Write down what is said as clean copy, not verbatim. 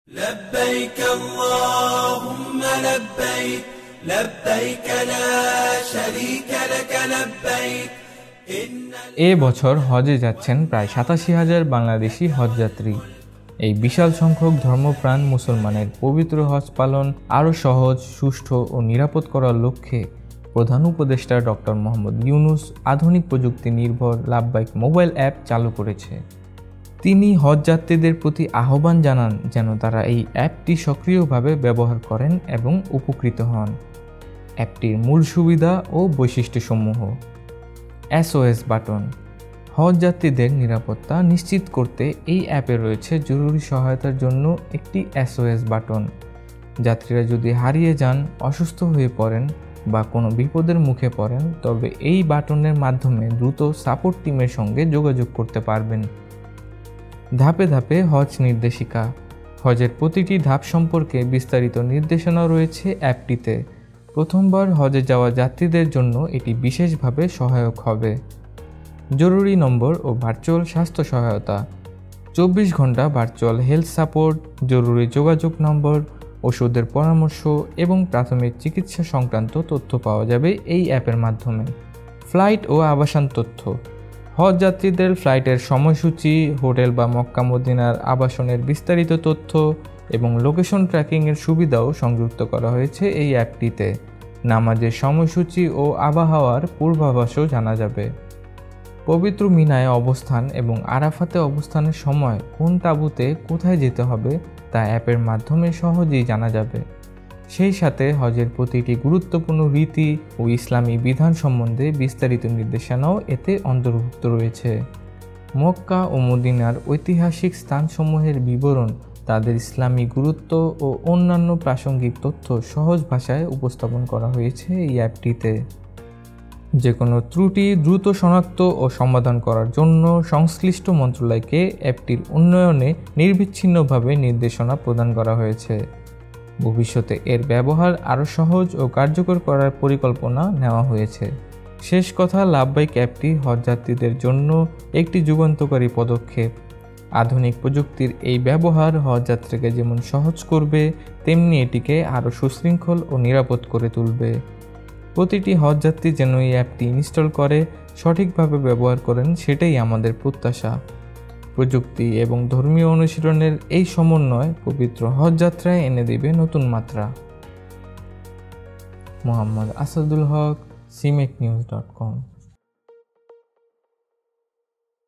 لبيك اللهم لبيك لبيك لا شريك لك لبيك এ বছর হজে যাচ্ছেন প্রায় ৮৭,০০০ বাংলাদেশি হজযাত্রী। এই বিশাল সংখ্যক ধর্মপ্রাণ মুসলমানের পবিত্র হজ পালন আরও সহজ, সুষ্ঠু ও নিরাপদ করার লক্ষ্যে প্রধান উপদেষ্টা ডক্টর মোহাম্মদ ইউনূস আধুনিক প্রযুক্তি নির্ভর লাব্বাইক মোবাইল অ্যাপ চালু করেছে। তিনি হজযাত্রীদের প্রতি আহ্বান জানান যেন তারা এই অ্যাপটি সক্রিয়ভাবে ব্যবহার করেন এবং উপকৃত হন। অ্যাপটির মূল সুবিধা ও বৈশিষ্ট্যসমূহ: SOS বাটন। হজযাত্রীদের নিরাপত্তা নিশ্চিত করতে এই অ্যাপে রয়েছে জরুরি সহায়তার জন্য একটি SOS বাটন। যাত্রীরা যদি হারিয়ে যান, অসুস্থ হয়ে পড়েন বা কোনো বিপদের মুখে পড়েন, তবে এই বাটনের মাধ্যমে দ্রুত সাপোর্ট টিমের সঙ্গে যোগাযোগ করতে পারবেন। ধাপে ধাপে হজ নির্দেশিকা। হজের প্রতিটি ধাপ সম্পর্কে বিস্তারিত নির্দেশনা রয়েছে অ্যাপটিতে। প্রথমবার হজে যাওয়া যাত্রীদের জন্য এটি বিশেষভাবে সহায়ক হবে। জরুরি নম্বর ও ভার্চুয়াল স্বাস্থ্য সহায়তা, 24 ঘন্টা ভার্চুয়াল হেলথ সাপোর্ট, জরুরি যোগাযোগ নম্বর, ওষুধের পরামর্শ এবং প্রাথমিক চিকিৎসা সংক্রান্ত তথ্য পাওয়া যাবে এই অ্যাপের মাধ্যমে। ফ্লাইট ও আবাসন তথ্য। হজ যাত্রীদের ফ্লাইটের সময়সূচি, হোটেল বা মক্কা মদিনার আবাসনের বিস্তারিত তথ্য এবং লোকেশন ট্র্যাকিংয়ের সুবিধাও সংযুক্ত করা হয়েছে এই অ্যাপটিতে। নামাজের সময়সূচি ও আবহাওয়ার পূর্বাভাসও জানা যাবে। পবিত্র মিনায় অবস্থান এবং আরাফাতে অবস্থানের সময় কোন তাঁবুতে কোথায় যেতে হবে তা অ্যাপের মাধ্যমে সহজেই জানা যাবে। সেই সাথে হজের প্রতিটি গুরুত্বপূর্ণ রীতি ও ইসলামী বিধান সম্বন্ধে বিস্তারিত নির্দেশনাও এতে অন্তর্ভুক্ত রয়েছে। মক্কা ও মদিনার ঐতিহাসিক স্থানসমূহের বিবরণ, তাদের ইসলামী গুরুত্ব ও অন্যান্য প্রাসঙ্গিক তথ্য সহজ ভাষায় উপস্থাপন করা হয়েছে এই অ্যাপটিতে। যে কোনো ত্রুটি দ্রুত শনাক্ত ও সমাধান করার জন্য সংশ্লিষ্ট মন্ত্রণালয়কে অ্যাপটির উন্নয়নে নিরবিচ্ছিন্নভাবে নির্দেশনা প্রদান করা হয়েছে। ভবিষ্যতে এর ব্যবহার আরও সহজ ও কার্যকর করার পরিকল্পনা নেওয়া হয়েছে। শেষ কথা, লাব্বাইক অ্যাপটি হজযাত্রীদের জন্য একটি যুগান্তকারী পদক্ষেপ। আধুনিক প্রযুক্তির এই ব্যবহার হজযাত্রাকে যেমন সহজ করবে, তেমনি এটিকে আরও সুশৃঙ্খল ও নিরাপদ করে তুলবে। প্রতিটি হজযাত্রী যেন এই অ্যাপটি ইনস্টল করে সঠিকভাবে ব্যবহার করেন, সেটাই আমাদের প্রত্যাশা। প্রযুক্তি এবং ধর্মীয় অনুশীলনের এই সমন্বয় পবিত্র হজযাত্রায় এনে দেবে নতুন মাত্রা। মোহাম্মদ আসাদুল হক, cmecnews.com।